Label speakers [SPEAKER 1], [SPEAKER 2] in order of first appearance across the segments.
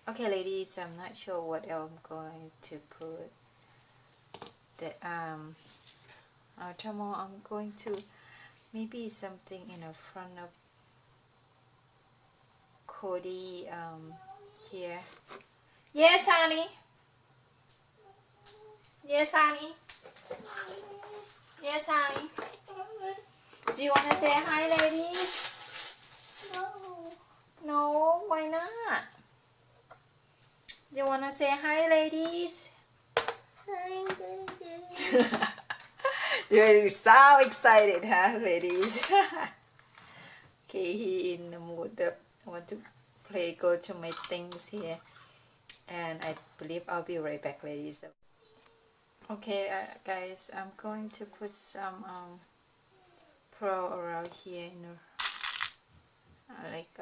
[SPEAKER 1] Okay, ladies, I'm not sure what else I'm going to put. Tomorrow I'm going to maybe something in the front of Cody here. Yes, honey. Yes, honey. Yes, honey. Do you want to say hi, ladies? No, why not? You want to say hi, ladies? You're so excited, huh, ladies? Okay, he in the mood that I want to play, go to my things here. And I believe I'll be right back, ladies. Okay, guys, I'm going to put some pearl around here in the, like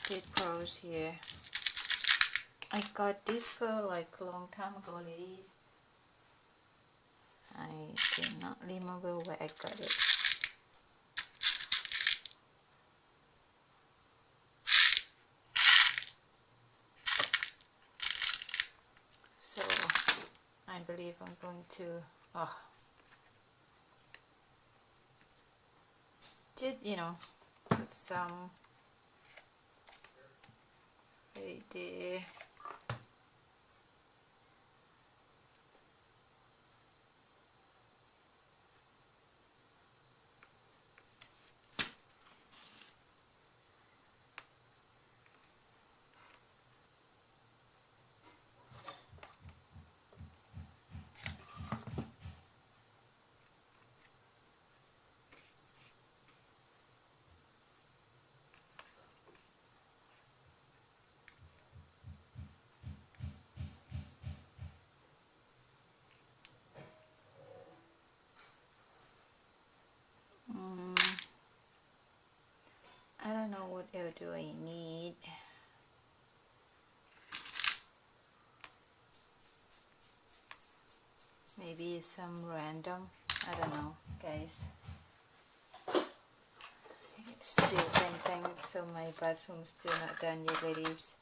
[SPEAKER 1] these pearls here. I got this pearl like a long time ago, ladies. I cannot remember where I got it. So I believe I'm going to put some right there. I don't know what else do I need. Maybe some random, I don't know, guys. It's still bang, so my bathroom's still not done yet, ladies.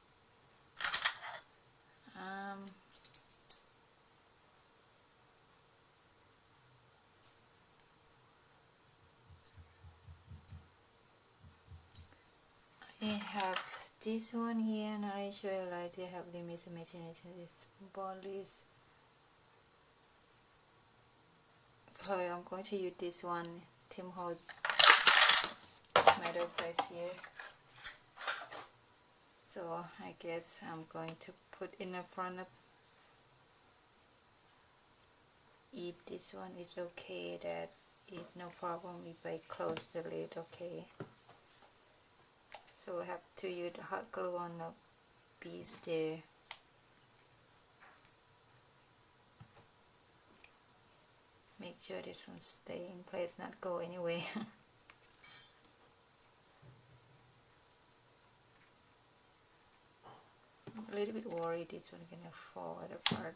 [SPEAKER 1] I have this one here, and I actually like to have limits imagination. This bodies. So I'm going to use this one, Tim Holtz metal place here. So I guess I'm going to put in the front of. If this one is okay, that is no problem if I close the lid, okay. So I have to use the hot glue on the piece there. Make sure this one stay in place, not go anywhere. I'm a little bit worried this one gonna fall apart.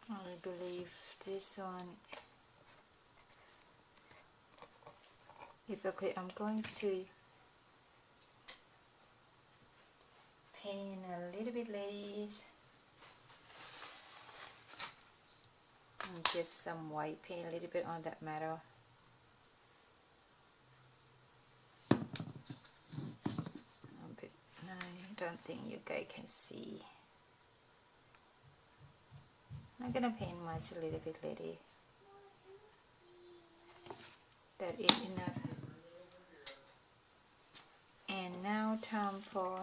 [SPEAKER 1] I believe this one is okay. I'm going to paint a little bit, ladies, and just some white paint a little bit on that metal. I don't think you guys can see. I'm gonna paint much a little bit, lady. That is enough. And now time for,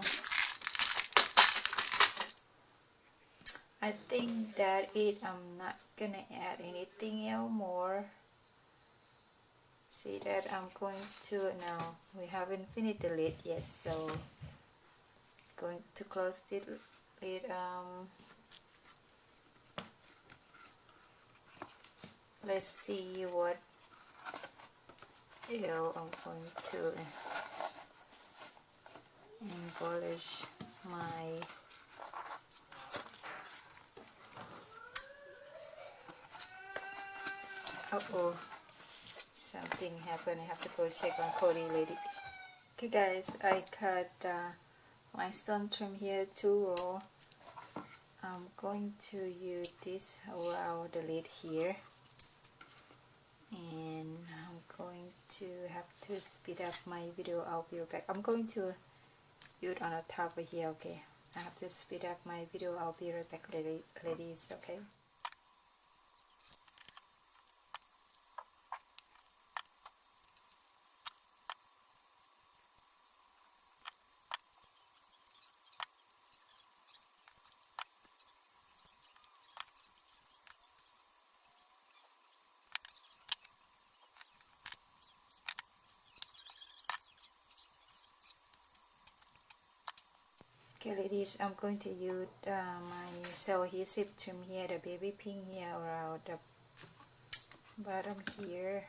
[SPEAKER 1] I think that it, I'm not gonna add anything else more. See that I'm going to, now we haven't finished the lid yet, so going to close the lid. Let's see what I'm going to embellish my oh, something happened. I have to go check on Cody lady. Okay guys, I cut limestone trim here 2 row. I'm going to use this around the lid here, and I'm going to have to speed up my video. I'll be right back. I'm going to use on the top of here. Okay, I have to speed up my video. I'll be right back, ladies. Okay. Okay ladies, I'm going to use my cell adhesive trim here, the baby pink here around the bottom here,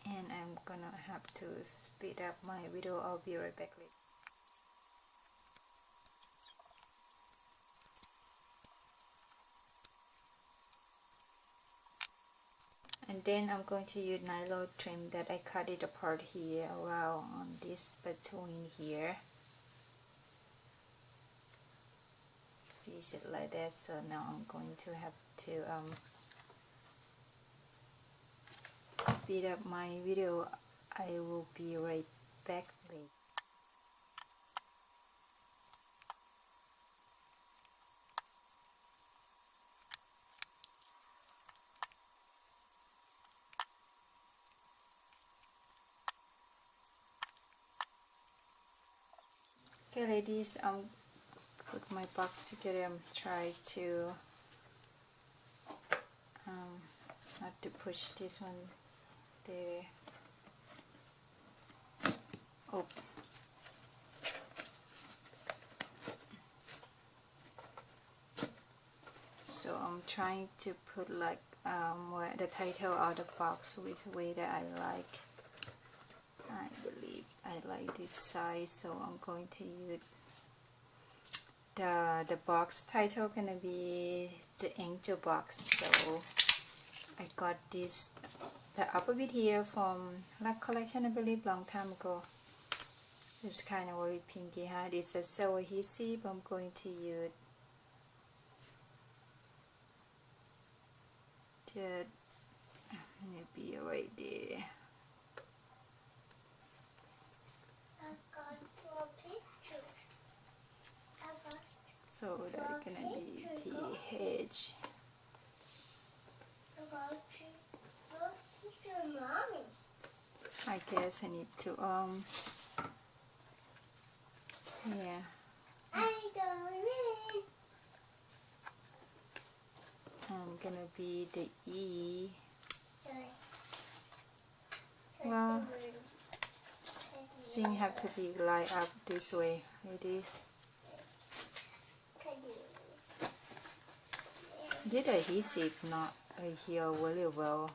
[SPEAKER 1] and I'm gonna have to speed up my video. I'll be right back later. And then I'm going to use nylon trim that I cut it apart here around on this between here. See it like that. So now I'm going to have to speed up my video. I will be right back later. Okay ladies, put my box together. I'm trying to not to push this one there. Oh, so I'm trying to put like the title of the box with the way that I like. I believe I like this size, so I'm going to use the box title gonna be the angel box. So I got this the upper bit here from Luck Collection, I believe, long time ago. It's kind of very pinky, huh? It's a so adhesive. I'm going to use the maybe right there. So that's gonna be TH. I guess I need to yeah. I'm gonna be the E. Well, things have to be lined up this way. It is. This adhesive not adhere really well.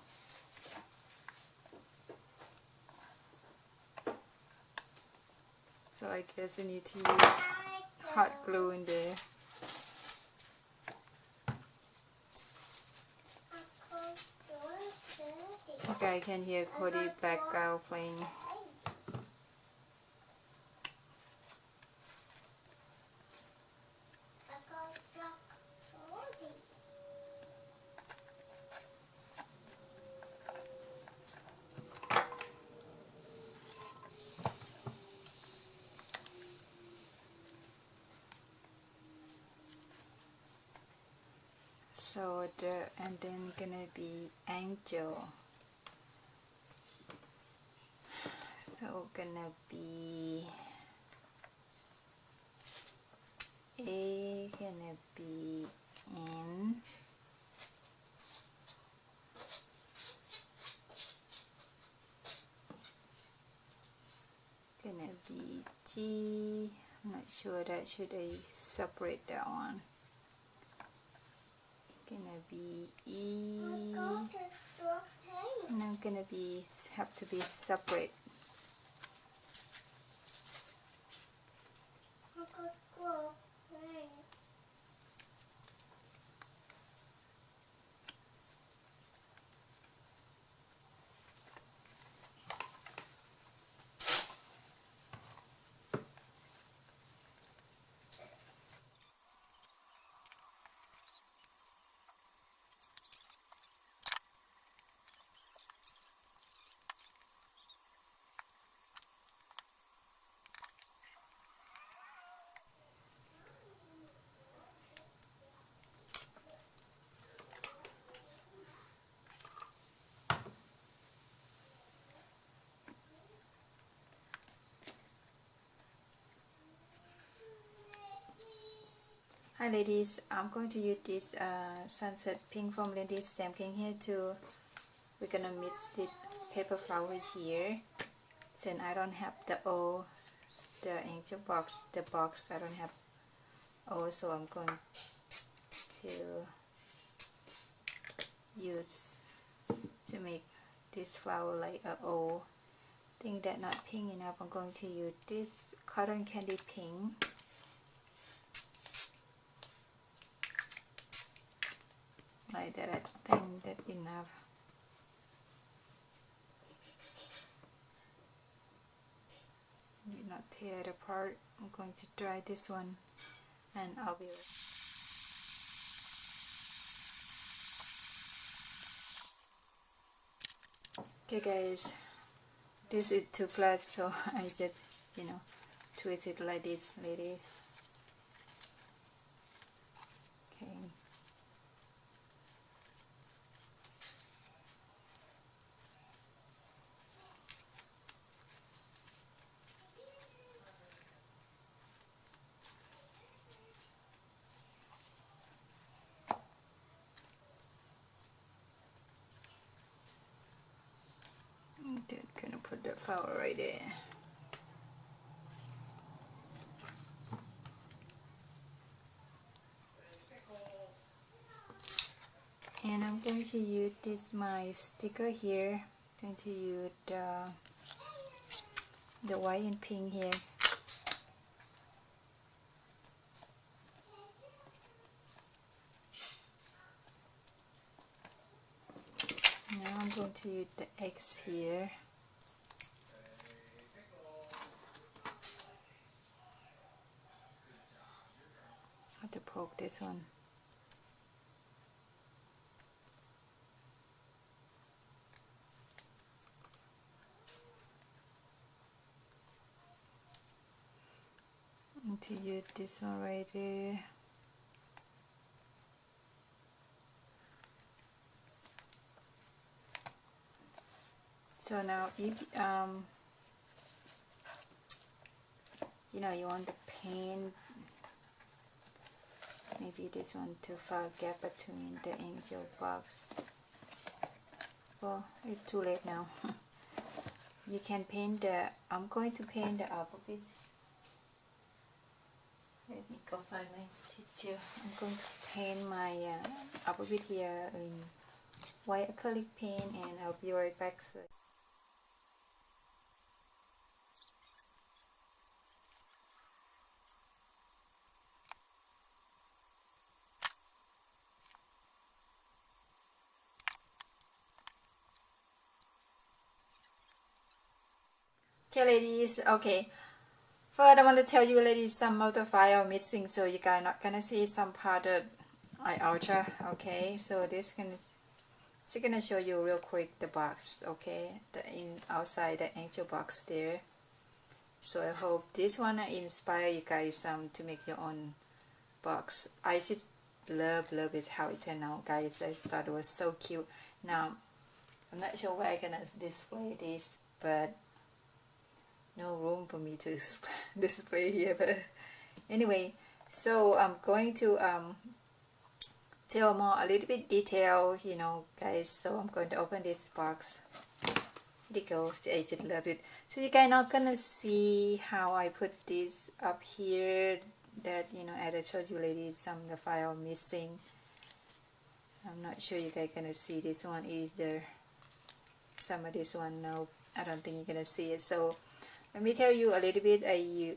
[SPEAKER 1] So I guess I need to use hot glue in there. Okay, I can hear Cody background playing. So and then gonna be angel. So gonna be A, gonna be N, gonna be G. I'm not sure that should I separate that one. Gonna gonna be E, and I'm gonna be have to be separate. Hi ladies, I'm going to use this sunset pink from Ladies Stamp King here too. We're gonna mix the paper flower here. Since I don't have the O, the angel box, the box I don't have O, so I'm going to use to make this flower like a O. Think that not pink enough, I'm going to use this cotton candy pink. Like that, I think that's enough. Did not tear it apart. I'm going to dry this one, and I'll be right. Okay guys, this is too flat, so I just twist it like this, ladies. Okay. Gonna put the flower right there. And I'm going to use this my sticker here. I'm going to use the white and pink here. Now I'm going to use the X here. I have to poke this one. To use this one right there. So now if you want to paint maybe this one too far gap between the angel box. Well, it's too late now. You can paint I'm going to paint the alphabet. Let me go find my tissue. I'm going to paint my alphabet here in white acrylic paint, and I'll be right back. Okay ladies, okay. First I want to tell you ladies some of the file missing, so you guys not gonna see some part that I alter. Okay, so this gonna show you real quick the box, okay, outside the angel box there. So I hope this one inspire you guys to make your own box. I just love it how it turned out, guys. I thought it was so cute. Now I'm not sure where I'm gonna display this, but no room for me to display here. But anyway, so I'm going to tell more a little bit detail, guys. So I'm going to open this box. There you go. I just love it. So you guys not gonna see how I put this up here. That as I told you ladies, some of the file missing. I'm not sure you guys gonna see this one either. Some of this one, no, I don't think you're gonna see it. So let me tell you a little bit. I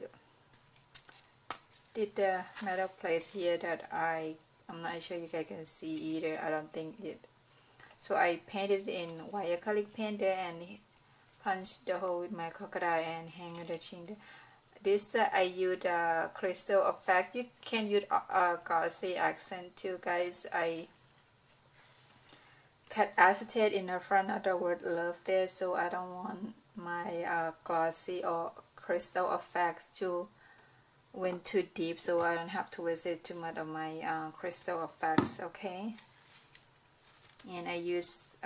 [SPEAKER 1] did the metal place here that I'm not sure you guys can see either. I don't think it. So I painted in white acrylic paint there and punched the hole with my crocodile and hang the chin. This I use crystal effect. You can use glossy accent too, guys. I cut acetate in the front of the word love there, so I don't want my glossy or crystal effects to went too deep, so I don't have to visit too much of my crystal effects. Okay, and I use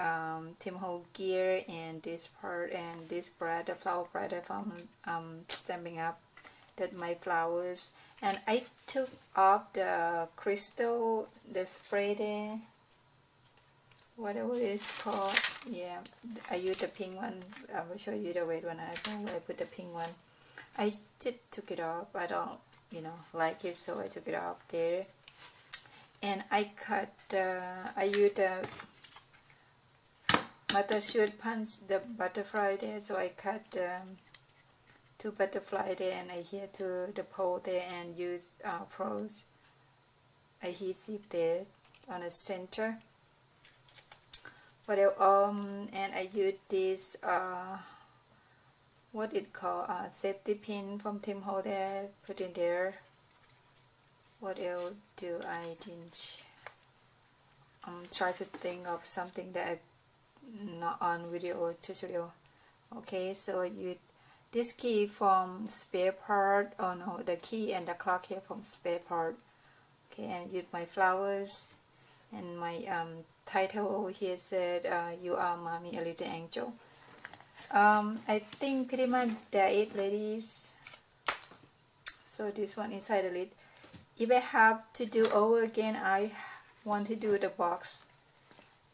[SPEAKER 1] Tim Ho gear and this part and this bread, the flower bread that I'm stamping up that my flowers. And I took off the crystal, the spray there, whatever it's called. Yeah, I use the pink one. I will show you the red one. I don't know where I put the pink one. I just took it off. I don't, like it, so I took it off there. And I cut. I used the butter shoot punch the butterfly there, so I cut 2 butterfly there, and I adhere to the pole there and use pros adhesive there on the center. But and I use this what it called safety pin from Tim Ho there, put in there. What else do I didn't? Try to think of something that I not on video or tutorial. Okay, so you this key from spare part. Oh no, the key and the clock here from spare part. Okay, and use my flowers and my title here said you are mommy a little angel. I think pretty much that it, ladies. So this one inside the lid. If I have to do over again, I want to do the box,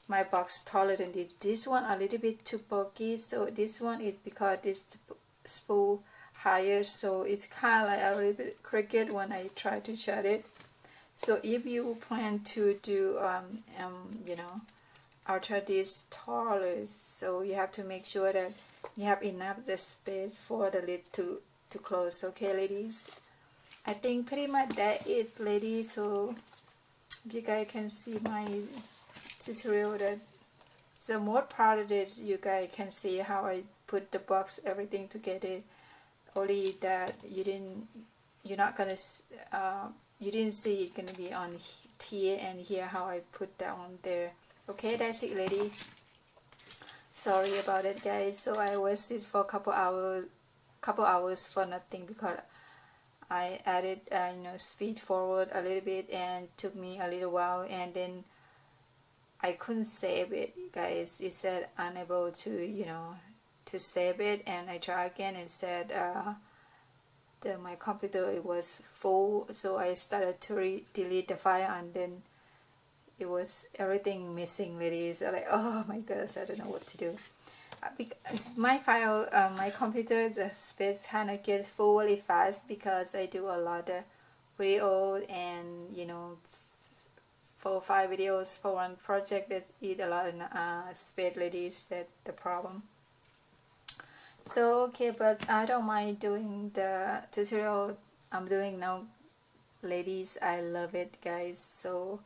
[SPEAKER 1] my box taller than this. This one a little bit too bulky, so this one is because this spool higher, so it's kind of like a little bit crooked when I try to shut it. So if you plan to do alter this taller, so you have to make sure that you have enough the space for the lid to close. Okay, ladies, I think pretty much that is, ladies. So if you guys can see my tutorial, that the more part of it, you guys can see how I put the box, everything together. Only that you're not gonna you didn't see it gonna be on here and here how I put that on there. Okay, that's it, lady. Sorry about it, guys. So I wasted for a couple hours for nothing because I added speed forward a little bit and took me a little while, and then I couldn't save it, guys. It said unable to to save it, and I tried again and said my computer, it was full, so I started to delete the file, and then it was everything missing, ladies. Like, oh my gosh, I don't know what to do. Because my file, my computer, the space kind of get full really fast because I do a lot of video and 4 or 5 videos for one project that eat a lot of space, ladies. That's the problem. So okay, but I don't mind doing the tutorial I'm doing now, ladies. I love it, guys. So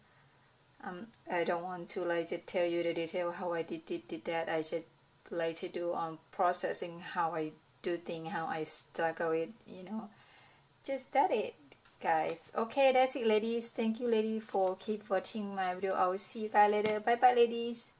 [SPEAKER 1] I don't want to just tell you the detail how I did that. I just like to do on processing how I do things, how I struggle it, just that it, guys. Okay, that's it, ladies. Thank you, ladies, for keep watching my video. I will see you guys later. Bye bye, ladies.